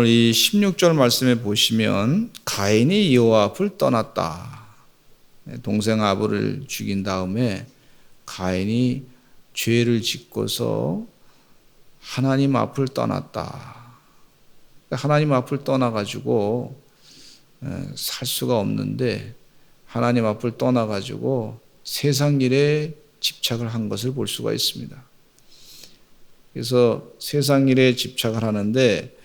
오늘 이 16절 말씀에 보시면 가인이 여호와 앞을 떠났다. 동생 아벨을 죽인 다음에 가인이 죄를 짓고서 하나님 앞을 떠났다. 하나님 앞을 떠나가지고 살 수가 없는데 하나님 앞을 떠나가지고 세상 일에 집착을 한 것을 볼 수가 있습니다. 그래서 세상 일에 집착을 하는데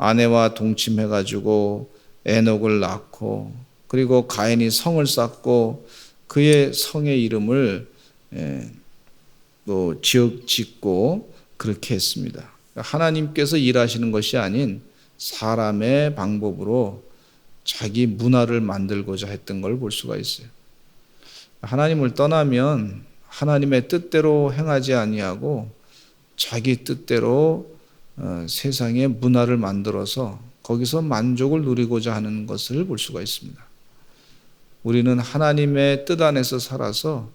아내와 동침해가지고 에녹을 낳고 그리고 가인이 성을 쌓고 그의 성의 이름을 또 지어짓고 그렇게 했습니다. 하나님께서 일하시는 것이 아닌 사람의 방법으로 자기 문화를 만들고자 했던 걸 볼 수가 있어요. 하나님을 떠나면 하나님의 뜻대로 행하지 아니하고 자기 뜻대로 세상의 문화를 만들어서 거기서 만족을 누리고자 하는 것을 볼 수가 있습니다. 우리는 하나님의 뜻 안에서 살아서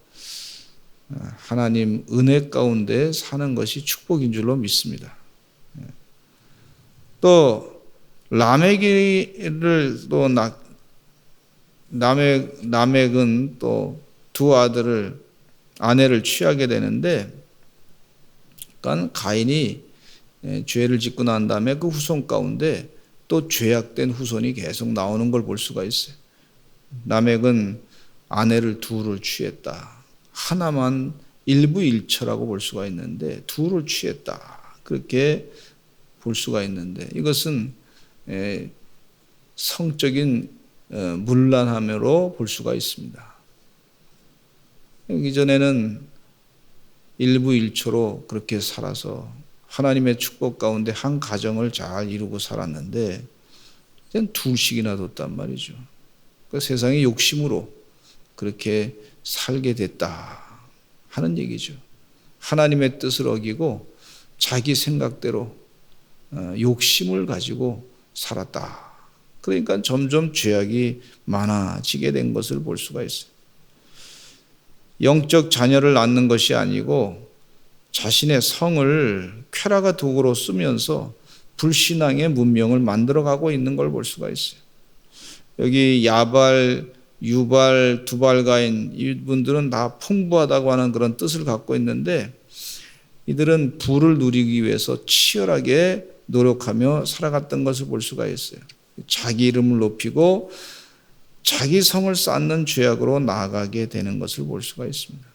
하나님 은혜 가운데 사는 것이 축복인 줄로 믿습니다. 또 라멕은 또 두 아내를 취하게 되는데, 그러니까 가인이 죄를 짓고 난 다음에 그 후손 가운데 또 죄악된 후손이 계속 나오는 걸 볼 수가 있어요. 라멕은 아내를 둘을 취했다. 하나만 일부일처라고 볼 수가 있는데 둘을 취했다. 그렇게 볼 수가 있는데 이것은 성적인 문란함으로 볼 수가 있습니다. 이전에는 일부일초로 그렇게 살아서 하나님의 축복 가운데 한 가정을 잘 이루고 살았는데 이제는 둘씩이나 뒀단 말이죠. 그 세상의 욕심으로 그렇게 살게 됐다 하는 얘기죠. 하나님의 뜻을 어기고 자기 생각대로 욕심을 가지고 살았다. 그러니까 점점 죄악이 많아지게 된 것을 볼 수가 있어요. 영적 자녀를 낳는 것이 아니고 자신의 성을 쾌락의 도구로 쓰면서 불신앙의 문명을 만들어가고 있는 걸 볼 수가 있어요. 여기 야발, 유발, 두발가인 이분들은 다 풍부하다고 하는 그런 뜻을 갖고 있는데 이들은 부를 누리기 위해서 치열하게 노력하며 살아갔던 것을 볼 수가 있어요. 자기 이름을 높이고 자기 성을 쌓는 죄악으로 나아가게 되는 것을 볼 수가 있습니다.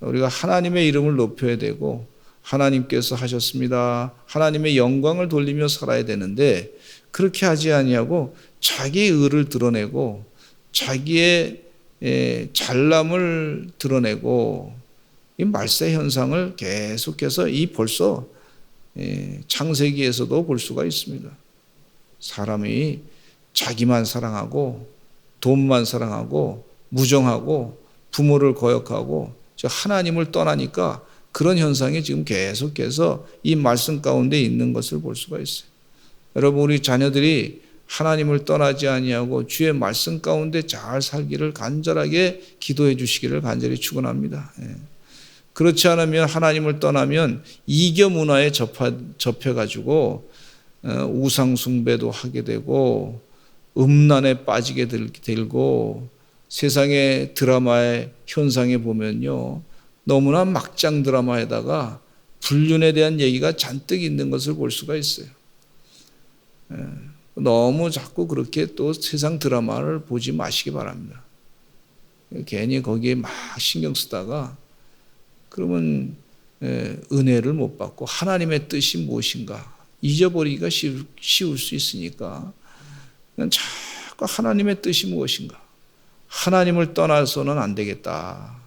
우리가 하나님의 이름을 높여야 되고 하나님께서 하셨습니다. 하나님의 영광을 돌리며 살아야 되는데 그렇게 하지 아니하고 자기 의를 드러내고 자기의 잘남을 드러내고 이 말세 현상을 계속해서 이 벌써 창세기에서도 볼 수가 있습니다. 사람이 자기만 사랑하고 돈만 사랑하고 무정하고 부모를 거역하고 하나님을 떠나니까 그런 현상이 지금 계속해서 이 말씀 가운데 있는 것을 볼 수가 있어요. 여러분, 우리 자녀들이 하나님을 떠나지 아니하고 주의 말씀 가운데 잘 살기를 간절하게 기도해 주시기를 간절히 축원합니다. 그렇지 않으면 하나님을 떠나면 이교 문화에 접혀가지고 우상 숭배도 하게 되고 음란에 빠지게 되고 세상의 드라마의 현상에 보면요 너무나 막장 드라마에다가 불륜에 대한 얘기가 잔뜩 있는 것을 볼 수가 있어요. 너무 자꾸 그렇게 또 세상 드라마를 보지 마시기 바랍니다. 괜히 거기에 막 신경 쓰다가 그러면 은혜를 못 받고 하나님의 뜻이 무엇인가 잊어버리기가 쉬울 수 있으니까 자꾸 하나님의 뜻이 무엇인가 하나님을 떠나서는 안 되겠다.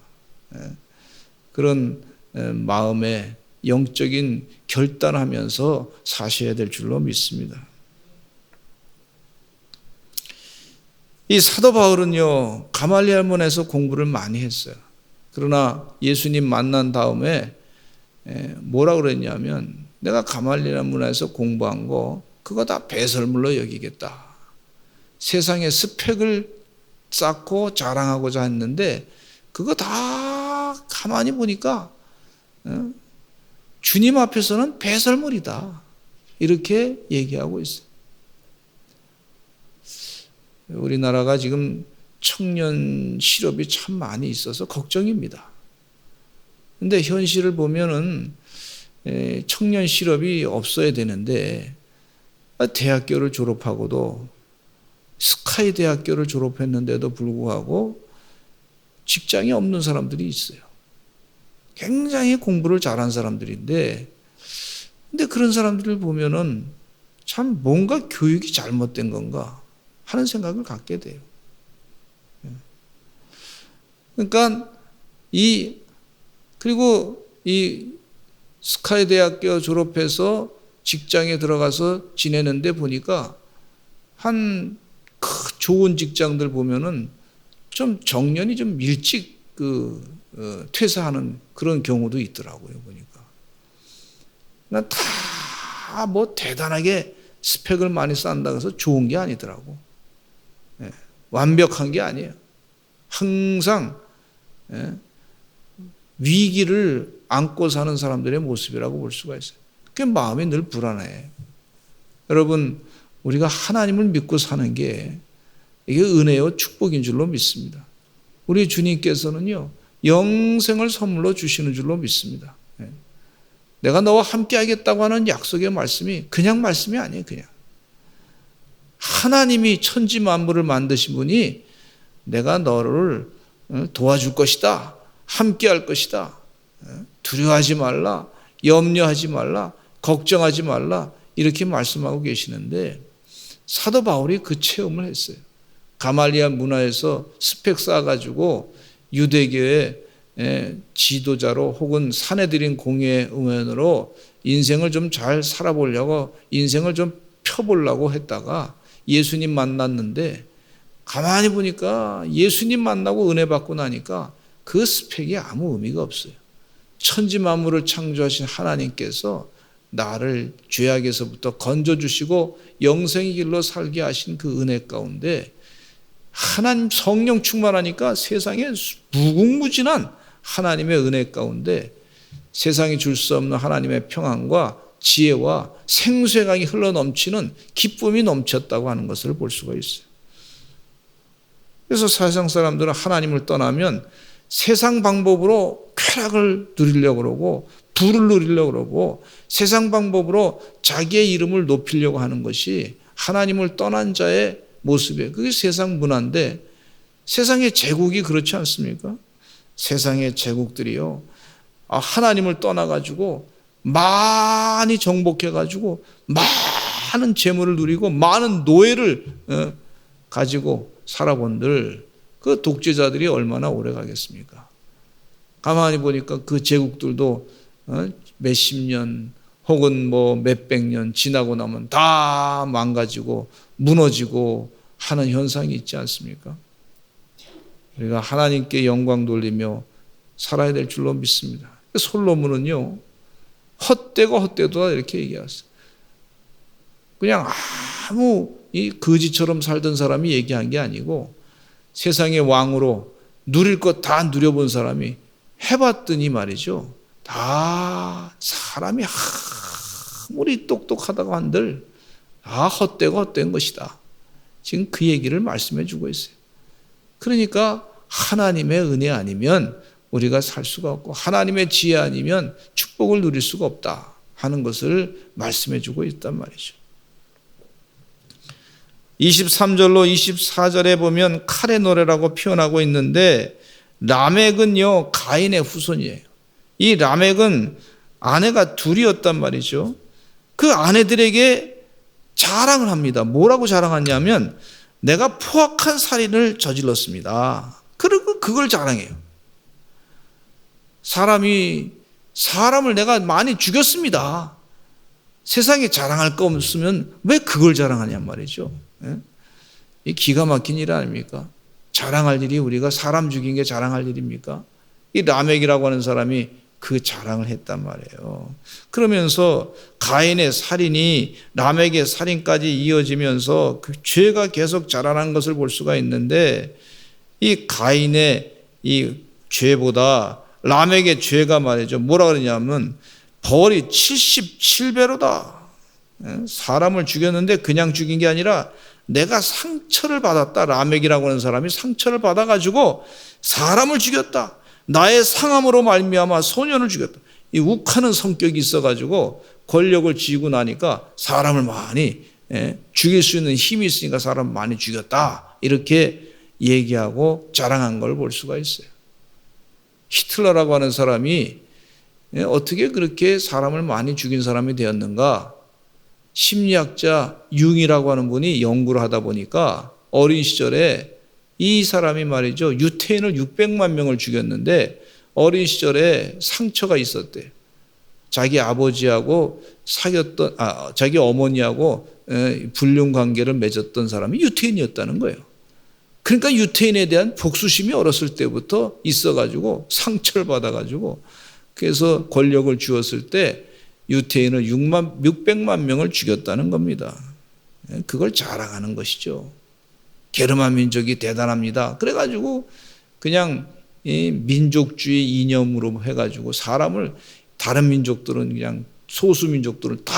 그런 마음에 영적인 결단하면서 사셔야 될 줄로 믿습니다. 이 사도 바울은요 가말리엘 문에서 공부를 많이 했어요. 그러나 예수님 만난 다음에 뭐라 그랬냐면 내가 가말리엘 문에서 공부한 거 그거 다 배설물로 여기겠다. 세상의 스펙을 쌓고 자랑하고자 했는데 그거 다 가만히 보니까 주님 앞에서는 배설물이다. 이렇게 얘기하고 있어요. 우리나라가 지금 청년 실업이 참 많이 있어서 걱정입니다. 근데 현실을 보면은 청년 실업이 없어야 되는데 대학교를 졸업하고도 스카이 대학교를 졸업했는데도 불구하고 직장이 없는 사람들이 있어요. 굉장히 공부를 잘한 사람들인데 근데 그런 사람들을 보면은 참 뭔가 교육이 잘못된 건가 하는 생각을 갖게 돼요. 그러니까 그리고 이 스카이 대학교 졸업해서 직장에 들어가서 지내는데 보니까 좋은 직장들 보면은 좀 정년이 좀 일찍 퇴사하는 그런 경우도 있더라고요, 보니까. 그러니까 다 뭐 대단하게 스펙을 많이 쌓는다고 해서 좋은 게 아니더라고. 완벽한 게 아니에요. 항상 위기를 안고 사는 사람들의 모습이라고 볼 수가 있어요. 그게 마음이 늘 불안해. 여러분, 우리가 하나님을 믿고 사는 게 이게 은혜요 축복인 줄로 믿습니다. 우리 주님께서는요 영생을 선물로 주시는 줄로 믿습니다. 내가 너와 함께 하겠다고 하는 약속의 말씀이 그냥 말씀이 아니에요. 그냥 하나님이 천지 만물을 만드신 분이 내가 너를 도와줄 것이다, 함께 할 것이다, 두려워하지 말라, 염려하지 말라, 걱정하지 말라, 이렇게 말씀하고 계시는데 사도 바울이 그 체험을 했어요. 가말리아 문화에서 스펙 쌓아가지고 유대교의 지도자로 혹은 사내들인 공예 응원으로 인생을 좀 잘 살아보려고, 인생을 좀 펴보려고 했다가 예수님 만났는데 가만히 보니까 예수님 만나고 은혜 받고 나니까 그 스펙이 아무 의미가 없어요. 천지 만물을 창조하신 하나님께서 나를 죄악에서부터 건져주시고 영생의 길로 살게 하신 그 은혜 가운데 하나님 성령 충만하니까 세상에 무궁무진한 하나님의 은혜 가운데 세상이 줄 수 없는 하나님의 평안과 지혜와 생수의 강이 흘러넘치는 기쁨이 넘쳤다고 하는 것을 볼 수가 있어요. 그래서 세상 사람들은 하나님을 떠나면 세상 방법으로 쾌락을 누리려고 그러고 부를 누리려고 그러고 세상 방법으로 자기의 이름을 높이려고 하는 것이 하나님을 떠난 자의 모습이에요. 그게 세상 문화인데 세상의 제국이 그렇지 않습니까? 세상의 제국들이요 하나님을 떠나가지고 많이 정복해가지고 많은 재물을 누리고 많은 노예를 가지고 살아본들 그 독재자들이 얼마나 오래 가겠습니까? 가만히 보니까 그 제국들도 몇십 년 혹은 뭐 몇백 년 지나고 나면 다 망가지고 무너지고 하는 현상이 있지 않습니까? 우리가 하나님께 영광 돌리며 살아야 될 줄로 믿습니다. 솔로몬은요 헛되고 헛되도다 이렇게 얘기했어요. 그냥 아무 이 거지처럼 살던 사람이 얘기한 게 아니고 세상의 왕으로 누릴 것 다 누려본 사람이 해봤더니 말이죠. 다 사람이 아무리 똑똑하다고 한들 다 헛되고 헛된 것이다. 지금 그 얘기를 말씀해 주고 있어요. 그러니까 하나님의 은혜 아니면 우리가 살 수가 없고 하나님의 지혜 아니면 축복을 누릴 수가 없다 하는 것을 말씀해 주고 있단 말이죠. 23절로 24절에 보면 칼의 노래라고 표현하고 있는데 라멕은요 가인의 후손이에요. 이 라멕은 아내가 둘이었단 말이죠. 그 아내들에게 자랑을 합니다. 뭐라고 자랑하냐면 내가 포악한 살인을 저질렀습니다. 그리고 그걸 자랑해요. 사람을 내가 많이 죽였습니다. 세상에 자랑할 거 없으면 왜 그걸 자랑하냔 말이죠. 이 기가 막힌 일 아닙니까? 자랑할 일이 우리가 사람 죽인 게 자랑할 일입니까? 이 라멕이라고 하는 사람이 그 자랑을 했단 말이에요. 그러면서 가인의 살인이 라멕의 살인까지 이어지면서 그 죄가 계속 자라난 것을 볼 수가 있는데 이 가인의 이 죄보다 라멕의 죄가 말이죠. 뭐라 그러냐면 벌이 77배로다. 사람을 죽였는데 그냥 죽인 게 아니라 내가 상처를 받았다. 라멕이라고 하는 사람이 상처를 받아가지고 사람을 죽였다. 나의 상함으로 말미암아 소년을 죽였다. 이 욱하는 성격이 있어가지고 권력을 쥐고 나니까 사람을 많이 죽일 수 있는 힘이 있으니까 사람을 많이 죽였다. 이렇게 얘기하고 자랑한 걸 볼 수가 있어요. 히틀러라고 하는 사람이 어떻게 그렇게 사람을 많이 죽인 사람이 되었는가? 심리학자 융이라고 하는 분이 연구를 하다 보니까 어린 시절에 이 사람이 말이죠, 유태인을 600만 명을 죽였는데 어린 시절에 상처가 있었대요. 자기 아버지하고 사귀었던, 자기 어머니하고 불륜 관계를 맺었던 사람이 유태인이었다는 거예요. 그러니까 유태인에 대한 복수심이 어렸을 때부터 있어가지고 상처를 받아가지고 그래서 권력을 주었을 때 유태인을 600만 명을 죽였다는 겁니다. 그걸 자랑하는 것이죠. 게르만 민족이 대단합니다. 그래가지고 그냥 이 민족주의 이념으로 해가지고 사람을 다른 민족들은 그냥 소수 민족들을 다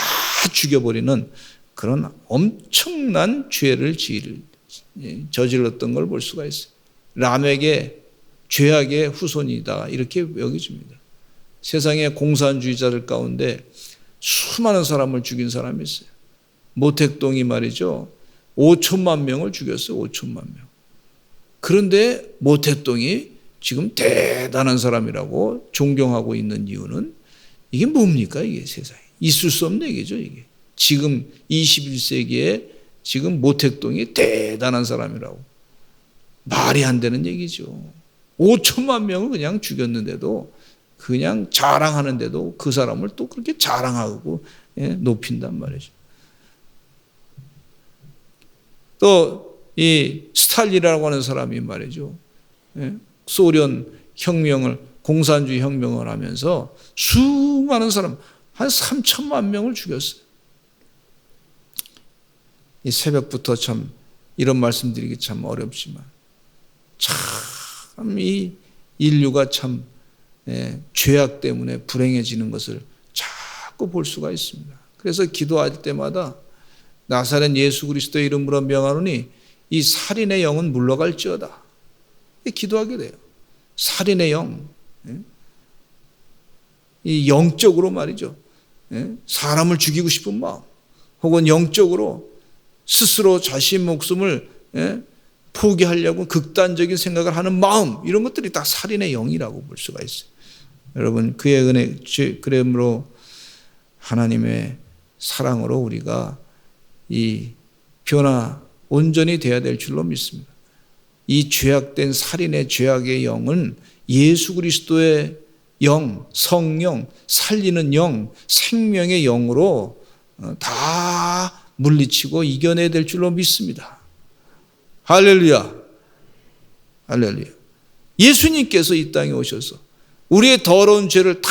죽여버리는 그런 엄청난 죄를 저질렀던 걸 볼 수가 있어요. 라멕의 죄악의 후손이다 이렇게 여겨집니다. 세상의 공산주의자들 가운데 수많은 사람을 죽인 사람이 있어요. 모택동이 말이죠. 5천만 명을 죽였어요. 5천만 명. 그런데 모택동이 지금 대단한 사람이라고 존경하고 있는 이유는 이게 뭡니까? 이게 세상에. 있을 수 없는 얘기죠. 이게. 지금 21세기에 지금 모택동이 대단한 사람이라고. 말이 안 되는 얘기죠. 5천만 명을 그냥 죽였는데도 그냥 자랑하는데도 그 사람을 또 그렇게 자랑하고 높인단 말이죠. 또 이 스탈린이라고 하는 사람이 말이죠. 소련 혁명을 공산주의 혁명을 하면서 수많은 사람 한 3천만 명을 죽였어요. 이 새벽부터 참 이런 말씀드리기 참 어렵지만 참 이 인류가 참 죄악 때문에 불행해지는 것을 자꾸 볼 수가 있습니다. 그래서 기도할 때마다 나사렛 예수 그리스도의 이름으로 명하노니 이 살인의 영은 물러갈지어다. 기도하게 돼요. 살인의 영, 이 영적으로 말이죠. 사람을 죽이고 싶은 마음, 혹은 영적으로 스스로 자신 목숨을 포기하려고 극단적인 생각을 하는 마음, 이런 것들이 다 살인의 영이라고 볼 수가 있어요. 여러분, 그의 은혜, 그러므로 하나님의 사랑으로 우리가 이 온전히 되어야 될 줄로 믿습니다. 이 죄악된 살인의 죄악의 영은 예수 그리스도의 영, 성령, 살리는 영, 생명의 영으로 다 물리치고 이겨내야 될 줄로 믿습니다. 할렐루야. 할렐루야. 예수님께서 이 땅에 오셔서 우리의 더러운 죄를 다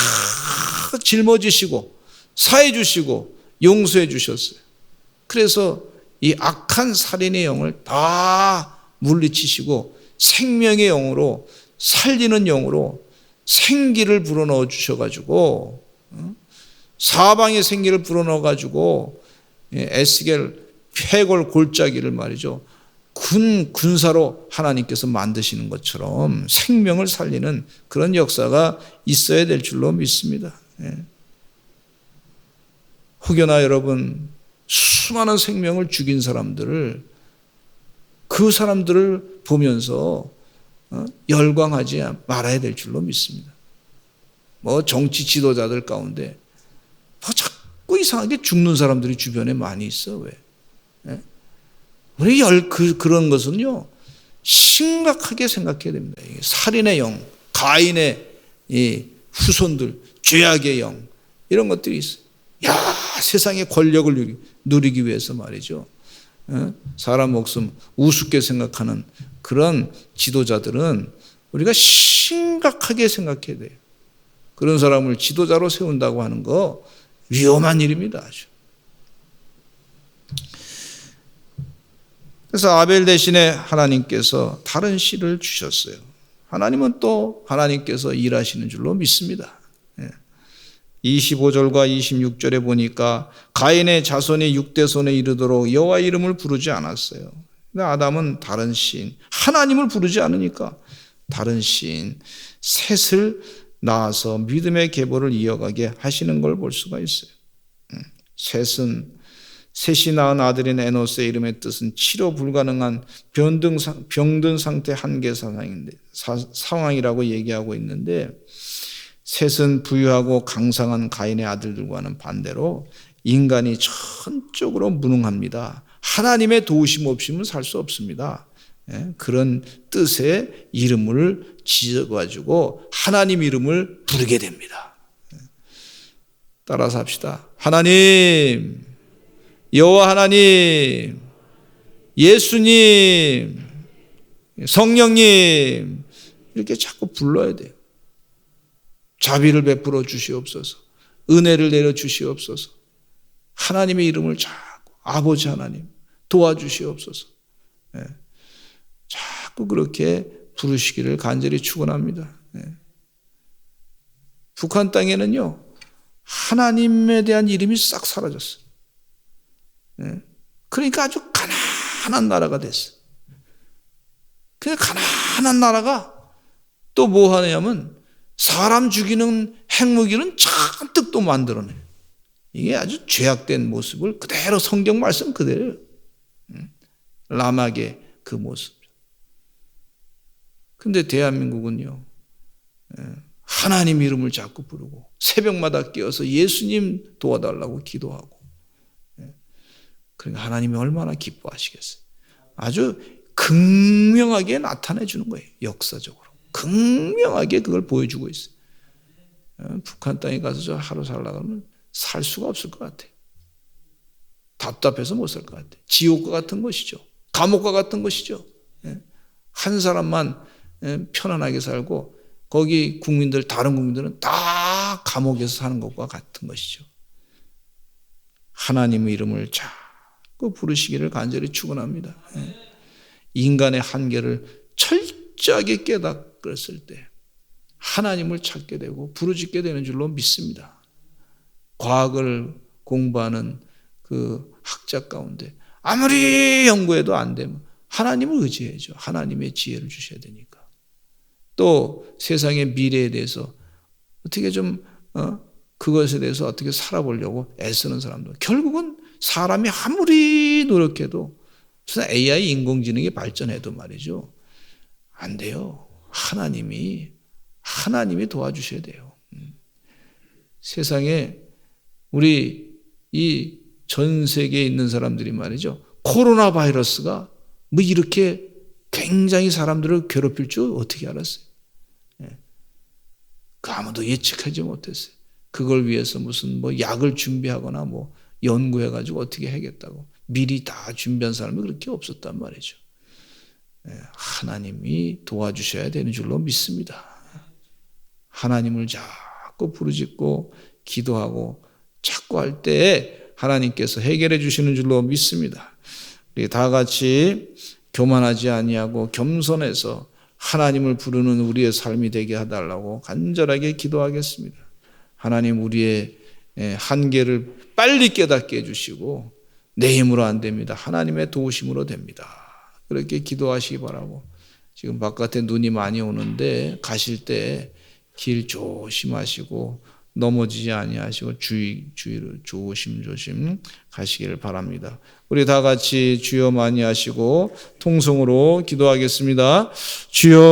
짊어지시고 사해 주시고 용서해 주셨어요. 그래서 이 악한 살인의 영을 다 물리치시고 생명의 영으로 살리는 영으로 생기를 불어넣어 주셔가지고 사방에 생기를 불어넣어가지고 에스겔 패골 골짜기를 말이죠. 군사로 하나님께서 만드시는 것처럼 생명을 살리는 그런 역사가 있어야 될 줄로 믿습니다. 혹여나 여러분 수많은 생명을 죽인 사람들을 그 사람들을 보면서 열광하지 말아야 될 줄로 믿습니다. 뭐 정치 지도자들 가운데 뭐 자꾸 이상하게 죽는 사람들이 주변에 많이 있어. 왜? 우리 그런 것은요 심각하게 생각해야 됩니다. 살인의 영, 가인의 이 후손들, 죄악의 영, 이런 것들이 있어요. 세상의 권력을 누리기 위해서 말이죠. 사람 목숨 우습게 생각하는 그런 지도자들은 우리가 심각하게 생각해야 돼요. 그런 사람을 지도자로 세운다고 하는 거 위험한 일입니다. 아주. 그래서 아벨 대신에 하나님께서 다른 씨를 주셨어요. 하나님은 또 하나님께서 일하시는 줄로 믿습니다. 25절과 26절에 보니까 가인의 자손이 6대손에 이르도록 여호와 이름을 부르지 않았어요. 근데 아담은 다른 신, 하나님을 부르지 않으니까 다른 신 셋을 낳아서 믿음의 계보를 이어가게 하시는 걸 볼 수가 있어요. 셋이 낳은 아들인 에노스의 이름의 뜻은 치료 불가능한 병든 상태 한계 상황이라고 얘기하고 있는데, 셋은 부유하고 강성한 가인의 아들들과는 반대로 인간이 전적으로 무능합니다. 하나님의 도우심 없이는 살 수 없습니다. 그런 뜻의 이름을 지어가지고 하나님 이름을 부르게 됩니다. 따라서 합시다. 하나님, 여호와 하나님, 예수님, 성령님, 이렇게 자꾸 불러야 돼요. 자비를 베풀어 주시옵소서, 은혜를 내려 주시옵소서, 하나님의 이름을 자꾸 아버지 하나님 도와주시옵소서, 자꾸 그렇게 부르시기를 간절히 축원합니다. 북한 땅에는요, 하나님에 대한 이름이 싹 사라졌어요. 그러니까 아주 가난한 나라가 됐어요. 그 가난한 나라가 또 뭐 하냐면 사람 죽이는 핵무기는 잔뜩 또 만들어내요. 이게 아주 죄악된 모습을 그대로 성경 말씀 그대로 람악의 그 모습. 근데 대한민국은요, 하나님 이름을 자꾸 부르고 새벽마다 깨어서 예수님 도와달라고 기도하고, 그러니까 하나님이 얼마나 기뻐하시겠어요. 아주 극명하게 나타내 주는 거예요. 역사적으로 극명하게 그걸 보여주고 있어요. 북한 땅에 가서 저 하루 살려고 하면 살 수가 없을 것 같아요. 답답해서 못 살 것 같아요. 지옥과 같은 것이죠. 감옥과 같은 것이죠. 한 사람만 편안하게 살고 거기 국민들, 다른 국민들은 다 감옥에서 사는 것과 같은 것이죠. 하나님의 이름을 자꾸 부르시기를 간절히 축원합니다. 인간의 한계를 철저하게 깨닫았을 때 하나님을 찾게 되고 부르짖게 되는 줄로 믿습니다. 과학을 공부하는 그 학자 가운데 아무리 연구해도 안 되면 하나님을 의지해야죠. 하나님의 지혜를 주셔야 되니까. 또 세상의 미래에 대해서 어떻게 좀 그것에 대해서 어떻게 살아보려고 애쓰는 사람도 결국은 사람이 아무리 노력해도 AI 인공지능이 발전해도 말이죠, 안 돼요. 하나님이 도와주셔야 돼요. 세상에 우리 이 전 세계에 있는 사람들이 말이죠, 코로나 바이러스가 뭐 이렇게 굉장히 사람들을 괴롭힐 줄 어떻게 알았어요? 그 아무도 예측하지 못했어요. 그걸 위해서 무슨 뭐 약을 준비하거나 뭐 연구해가지고 어떻게 하겠다고 미리 다 준비한 사람이 그렇게 없었단 말이죠. 하나님이 도와주셔야 되는 줄로 믿습니다. 하나님을 자꾸 부르짖고 기도하고 자꾸 할 때에 하나님께서 해결해 주시는 줄로 믿습니다. 우리 다 같이 교만하지 아니하고 겸손해서 하나님을 부르는 우리의 삶이 되게 해달라고 간절하게 기도하겠습니다. 하나님, 우리의 한계를 빨리 깨닫게 해주시고 내 힘으로 안 됩니다. 하나님의 도우심으로 됩니다. 그렇게 기도하시기 바라고, 지금 바깥에 눈이 많이 오는데 가실 때 길 조심하시고 넘어지지 아니하시고 주의를 조심조심 가시기를 바랍니다. 우리 다 같이 주여 많이 하시고 통성으로 기도하겠습니다. 주여